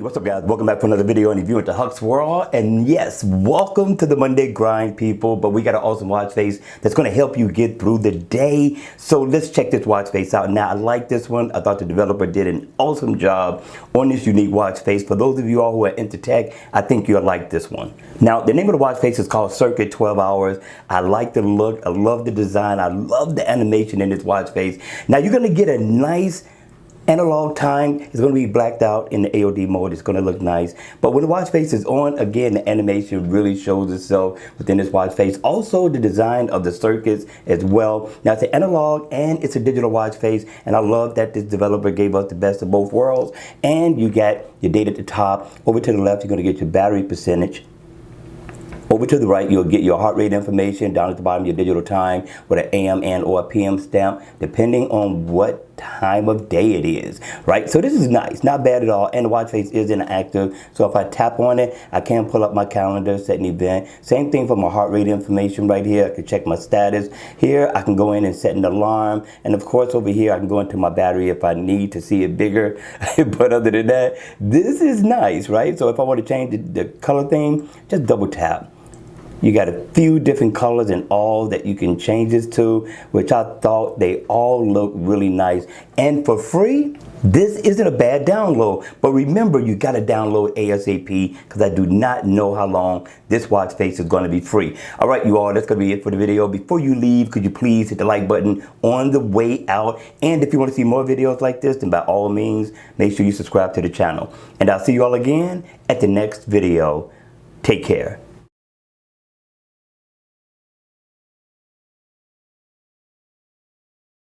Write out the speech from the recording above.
What's up, guys? Welcome back for another video and review into Huck's World. And yes, welcome to the Monday grind, people. But we got an awesome watch face that's going to help you get through the day. So let's check this watch face out. Now, I like this one. I thought the developer did an awesome job on this unique watch face. For those of you all who are into tech, I think you'll like this one. Now, the name of the watch face is called Circuit 12 Hours. I like the look. I love the design. I love the animation in this watch face. Now, you're going to get a nice analog time. It's going to be blacked out in the AOD mode. It's going to look nice. But when the watch face is on, again, the animation really shows itself within this watch face. Also, the design of the circuits as well. Now, it's an analog and it's a digital watch face. And I love that this developer gave us the best of both worlds. And you got your date at the top. Over to the left, you're going to get your battery percentage. Over to the right, you'll get your heart rate information. Down at the bottom, your digital time with an AM and or a PM stamp, depending on what time of day it is, right? So this is nice, not bad at all. And the watch face is interactive. So if I tap on it, I can pull up my calendar, set an event. Same thing for my heart rate information right here. I can check my status. Here, I can go in and set an alarm. And of course, over here, I can go into my battery if I need to see it bigger. But other than that, this is nice, right? So if I want to change the color theme, just double tap. You got a few different colors and all that you can change this to, which I thought they all look really nice. And for free, this isn't a bad download. But remember, you got to download ASAP because I do not know how long this watch face is going to be free. All right, you all, that's going to be it for the video. Before you leave, could you please hit the like button on the way out? And if you want to see more videos like this, then by all means, make sure you subscribe to the channel. And I'll see you all again at the next video. Take care.